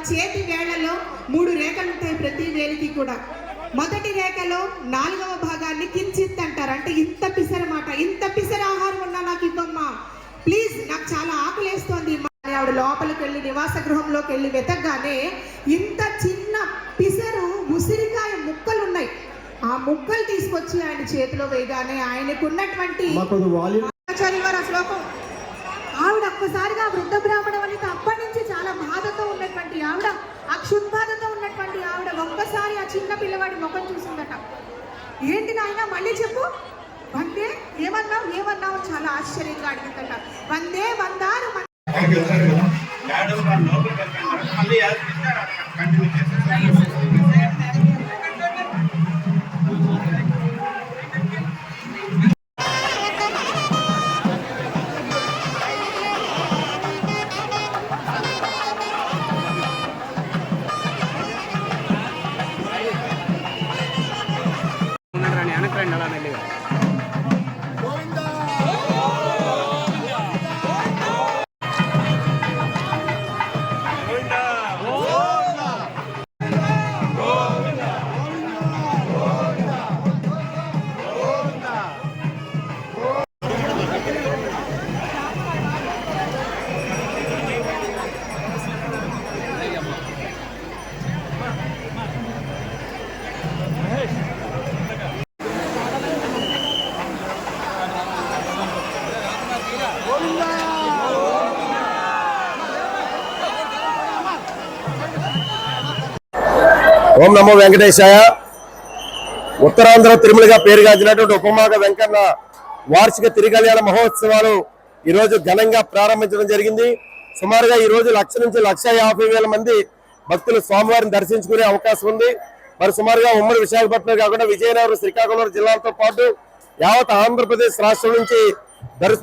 చేతి వేళ్లలో 3 రేఖలు ఉంటాయి, ప్రతి వేలికి కూడా. మొదటి రేఖలో 4వ భాగాన్ని కించిత్ అంటారు, అంటే ఇంత పిసరమాట. ఇంత పిసర ఆహారం ఉన్నా నాకు ఇవ్వమ్మా ప్లీజ్, నాకు చాలా ఆకలేస్తోంది. ఆవిడ లోపలికి వెళ్ళి నివాస గృహంలోకి వెళ్ళి వెతకగానే ఇంత చిన్న పిసరు ఉసిరికాయ ముక్కలు ఉన్నాయి. ఆ ముక్కలు తీసుకొచ్చి ఆయన చేతిలో వేయగానే ఆయనకు ఉన్నటువంటి శ్లోకం ఆవిడ ఒక్కసారిగా వృద్ధ బ్రాహ్మణ వనిత అప్పటి నుంచి చాలా బాధతో ఉన్నటువంటి ఆవిడ, ఆ క్షుద్బాధతో ఉన్నటువంటి ఆవిడ ఒక్కసారి ఆ చిన్న పిల్లవాడి ముఖం చూసిందట. ఏంటి నాయన మళ్ళీ చెప్పు, వందే ఏమన్నావు చాలా ఆశ్చర్యంగా అడిగిందట. వందే వందారు ఓం నమో వెంకటేశాయ. ఉత్తరాంధ్ర తిరుమలగా పేరుగాంచినటువంటి ఉపమాగ వెంకన్న వార్షిక తిరుకల్యాణ మహోత్సవాలు ఈరోజు ఘనంగా ప్రారంభించడం జరిగింది. సుమారుగా ఈ రోజు 1,00,000 నుంచి 1,50,000 మంది భక్తులు స్వామివారిని దర్శించుకునే అవకాశం ఉంది. మరి సుమారుగా ఉమ్మడి విశాఖపట్నం కాకుండా విజయనగరం, శ్రీకాకుళం జిల్లాలతో పాటు యావత్ ఆంధ్రప్రదేశ్ రాష్ట్రం నుంచి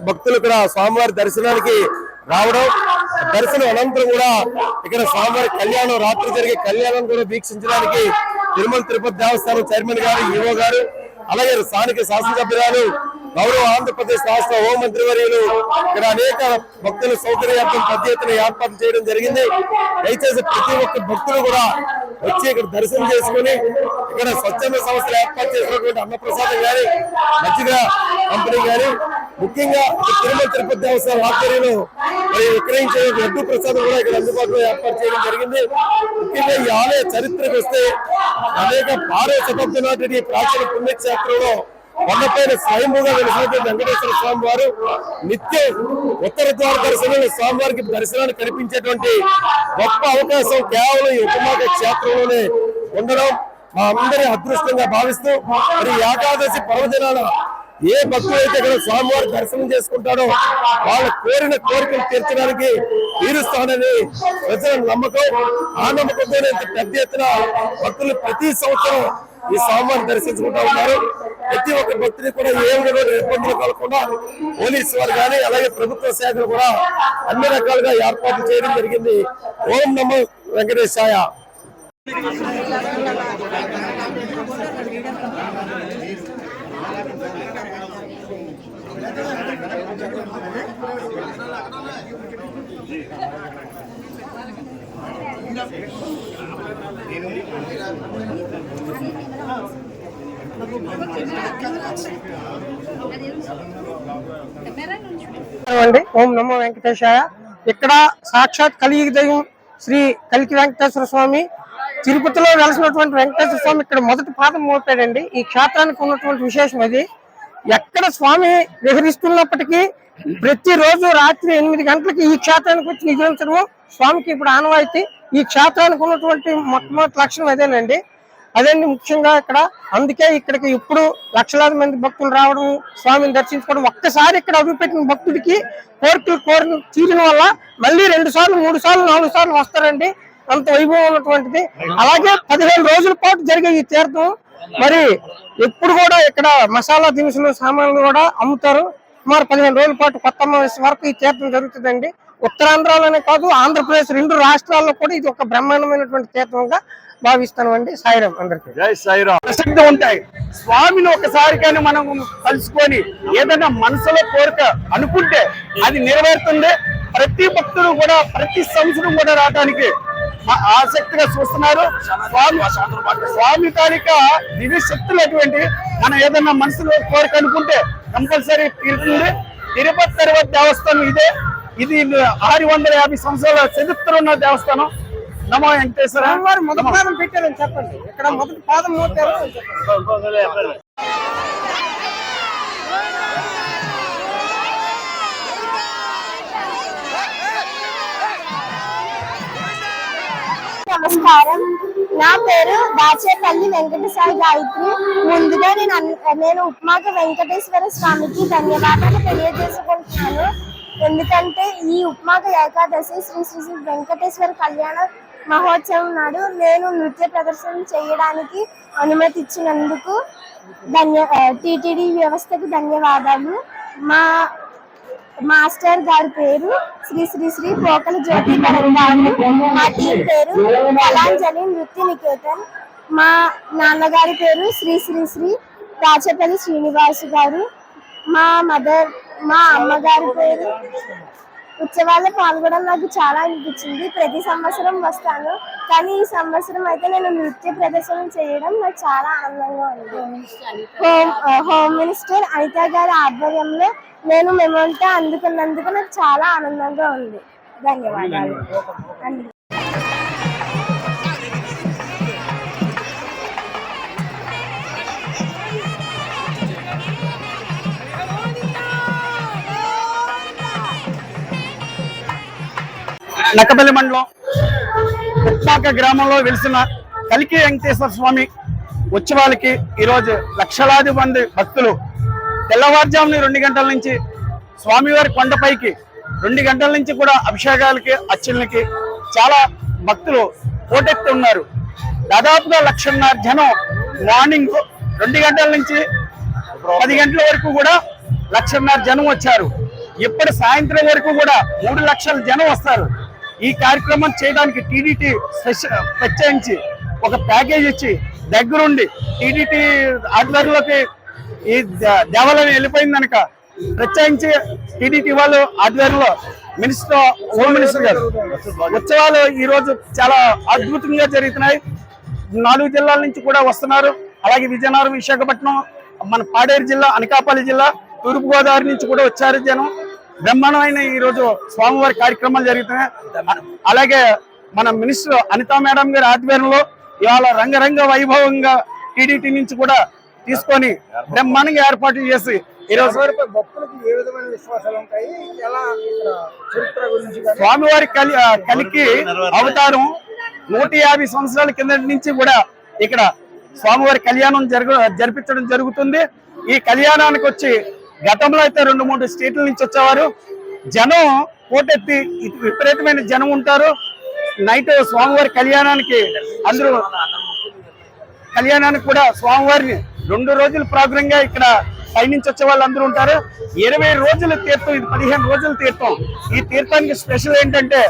భక్తులు ఇక్కడ స్వామివారి దర్శనానికి రావడం, దర్శనం అనంతరం కూడా ఇక్కడ స్వామివారి కళ్యాణం, రాత్రి జరిగే కళ్యాణం కూడా వీక్షించడానికి తిరుమల తిరుపతి దేవస్థానం చైర్మన్ గారు, ఈవో గారు, అలాగే స్థానిక శాసనసభ్యురాలు, గౌరవ ఆంధ్రప్రదేశ్ రాష్ట్ర హోంమంత్రి వర్యులు ఇక్కడ అనేక భక్తుల సౌకర్యార్థం పెద్ద ఎత్తున ఏర్పాటు చేయడం జరిగింది. దయచేసి ప్రతి ఒక్క భక్తులు కూడా వచ్చి ఇక్కడ దర్శనం చేసుకుని ఇక్కడ స్వచ్ఛంద సంస్థలు ఏర్పాటు చేసినటువంటి అన్నప్రసాదం గాని, మజ్జిగ కంపెనీ గాని, ముఖ్యంగా తిరుమల తిరుపతి దేవస్థానం ఆధ్వర్యంలో మరి విక్రయించే లడ్డు ప్రసాదం కూడా ఇక్కడ అందుబాటులో ఏర్పాటు చేయడం జరిగింది. ముఖ్యంగా ఈ ఆలయ చరిత్రకు వస్తే అనేక 6వ శతాబ్దం నాటి ప్రాచీన పుణ్యక్షేత్రంలో కొండపైన స్వయంభూగా వెలిసినటువంటి వెంకటేశ్వర స్వామి వారు నిత్యం ఉత్తర ద్వార దర్శనంలో స్వామివారికి దర్శనాన్ని కనిపించేటువంటి గొప్ప అవకాశం కేవలం ఈ ఉపమాగ క్షేత్రంలోనే ఉండడం మా అందరి అదృష్టంగా భావిస్తూ, మరి ఏకాదశి పర్వదినాన ఏ భక్తులు అయితే ఇక్కడ స్వామివారి దర్శనం చేసుకుంటాడో వాళ్ళ కోరిన కోరికలు తీర్చడానికి తీరుస్తానని ప్రజల నమ్మకం. ఆ నమ్మకంతోనే పెద్ద ఎత్తున భక్తులు ప్రతి సంవత్సరం ఈ స్వామివారిని దర్శించుకుంటా ఉన్నారు. ప్రతి ఒక్క భక్తుని కూడా ఏ విధంగా ఇబ్బందులు కలగకుండా పోలీసు వారు కానీ అలాగే ప్రభుత్వ శాఖలు కూడా అన్ని రకాలుగా ఏర్పాట్లు చేయడం జరిగింది. ఓం నమో వెంకటేశాయ. ఓం నమో వెంకటేశాయ. ఇక్కడ సాక్షాత్ కలియుగ దైవం శ్రీ కలికి వెంకటేశ్వర స్వామి, తిరుపతిలో వెలసినటువంటి వెంకటేశ్వర స్వామి ఇక్కడ మొదటి పాదం మోపాడండి. ఈ క్షేత్రానికి ఉన్నటువంటి విశేషం అది. ఎక్కడ స్వామి విహరిస్తున్నప్పటికీ ప్రతిరోజు రాత్రి 8 గంటలకి ఈ క్షేత్రానికి వచ్చి నిద్రించడం స్వామికి ఇప్పుడు ఆనవాయితీ. ఈ క్షేత్రానికి ఉన్నటువంటి మొట్టమొదటి లక్షణం అదేనండి. అదండి ముఖ్యంగా ఇక్కడ. అందుకే ఇక్కడికి ఇప్పుడు లక్షలాది మంది భక్తులు రావడం, స్వామిని దర్శించుకోవడం. ఒక్కసారి ఇక్కడ అడుగుపెట్టిన భక్తుడికి కోరిన తీరిన వల్ల మళ్ళీ 2 సార్లు 3 సార్లు 4 సార్లు వస్తారండి. అంత వైభవం ఉన్నటువంటిది. అలాగే 15 రోజుల పాటు జరిగే ఈ తీర్థం మరి ఎప్పుడు కూడా ఇక్కడ మసాలా దినుసులు సామాన్లు కూడా అమ్ముతారు. సుమారు 15 రోజుల పాటు కొత్త వరకు ఈ తీర్థం జరుగుతుందండి. ఉత్తరాంధ్రలోనే కాదు, ఆంధ్రప్రదేశ్ 2 రాష్ట్రాల్లో కూడా ఇది ఒక బ్రహ్మాండమైనటువంటి తీర్థంగా భావిస్తామండి. సాయిరాం అందరికీ. జై సాయిరాం. ప్రసిద్ధి ఉంటాయి. స్వామిని ఒకసారి కానీ మనం కలుసుకొని ఏదైనా మనసులో కోరిక అనుకుంటే అది నెరవేరుతుంది. ప్రతి భక్తుడు కూడా ప్రతి సంవత్సరం కూడా రావడానికి ఆసక్తిగా చూస్తున్నారు. స్వామి తాలూకా దివ్య శక్తులు అటువంటి మనం ఏదన్నా మనసులో కోరిక అనుకుంటే కంపల్సరీ తీరుతుంది. తిరుపతి తిరుపతి దేవస్థానం ఇది 650 సంవత్సరాల చరిత్ర ఉన్న దేవస్థానం. నమో వెంకటేశ్వర. మొదటి పాదం పెట్టారని చెప్పండి. ఇక్కడ మొదటి పాదం మోపారు అని చెప్పండి. నమస్కారం, నా పేరు దాచేపల్లి వెంకటసాయి గాయత్రి. ముందుగా నేను ఉప్మాక వెంకటేశ్వర స్వామికి ధన్యవాదాలు తెలియజేసుకుంటున్నాను. ఎందుకంటే ఈ ఉప్మాక ఏకాదశి శ్రీ శ్రీ శ్రీ వెంకటేశ్వర కళ్యాణ మహోత్సవం నాడు నేను నృత్య ప్రదర్శన చేయడానికి అనుమతి ఇచ్చినందుకు టిటిడి వ్యవస్థకు ధన్యవాదాలు. మా మాస్టర్ గారి పేరు శ్రీ శ్రీ శ్రీ పోకల జ్యోతి గారు. మా టీం పేరు కళాంజలి నృత్య నికేతన్. మా నాన్నగారి పేరు శ్రీ శ్రీ శ్రీ దాచేపల్లి శ్రీనివాసు గారు. మా అమ్మగారి పేరు. ఉత్సవాల్లో పాల్గొనడం నాకు చాలా అనిపించింది. ప్రతి సంవత్సరం వస్తాను, కానీ ఈ సంవత్సరం అయితే నేను నృత్య ప్రదర్శన చేయడం నాకు చాలా ఆనందంగా ఉంది. హోమ్ మినిస్టర్ అనిత గారి ఆధ్వర్యంలో నేను మెమోంటో అందుకున్నందుకు నాకు చాలా ఆనందంగా ఉంది. ధన్యవాదాలు. నక్కపల్లి మండలం ఉప్పాక గ్రామంలో వెలిసిన కలికి వెంకటేశ్వర స్వామి ఉత్సవాలకి ఈరోజు లక్షలాది మంది భక్తులు తెల్లవారుజామున 2 గంటల నుంచి స్వామివారి కొండపైకి 2 గంటల నుంచి కూడా అభిషేకాలకి అర్చనలకి చాలా భక్తులు పోటెత్తి ఉన్నారు. దాదాపుగా 1,50,000 జనం మార్నింగ్ 2 గంటల నుంచి 10 గంటల వరకు కూడా 1,50,000 జనం వచ్చారు. ఇప్పుడు సాయంత్రం వరకు కూడా 3 లక్షల జనం వస్తారు. ఈ కార్యక్రమం చేయడానికి టీడీటీ ప్రత్యేకించి ఒక ప్యాకేజ్ ఇచ్చి దగ్గరుండి టీడీటీ ఆధ్వర్యంలోకి ఈ దేవాలయం వెళ్ళిపోయింది కనుక ప్రత్యేకించి టీడీటీ వాళ్ళు ఆధ్వర్యంలో హోమ్ మినిస్టర్ గారు ఉత్సవాలు ఈ రోజు చాలా అద్భుతంగా జరుగుతున్నాయి. 4 జిల్లాల నుంచి కూడా వస్తున్నారు. అలాగే విజయనగరం, విశాఖపట్నం, మన పాడేరు జిల్లా, అనకాపల్లి జిల్లా, తూర్పుగోదావరి నుంచి కూడా వచ్చారు జనం. బ్రహ్మాండమైన ఈ రోజు స్వామివారి కార్యక్రమాలు జరుగుతున్నాయి. అలాగే మన మినిస్టర్ అనితా మేడం గారి ఆధ్వర్యంలో ఇవాళ రంగరంగ వైభవంగా టీడీటీ నుంచి కూడా తీసుకొని బ్రహ్మాండంగా ఏర్పాట్లు చేసి ఈరోజు స్వామివారి కలికి అవతారం 150 సంవత్సరాల కింద నుంచి కూడా ఇక్కడ స్వామివారి కళ్యాణం జరిపించడం జరుగుతుంది. ఈ కళ్యాణానికి వచ్చి గతంలో అయితే 2-3 స్టేట్ల నుంచి వచ్చేవారు. జనం పోటెత్తి విపరీతమైన జనం ఉంటారు. నైట్ స్వామివారి కళ్యాణానికి కూడా స్వామివారిని 2 రోజుల ప్రోగ్రామ్ గా ఇక్కడ పైనుంచి వచ్చే వాళ్ళు అందరూ ఉంటారు. 20 రోజుల తీర్థం, ఇది 15 రోజుల తీర్థం. ఈ తీర్థానికి స్పెషల్ ఏంటంటే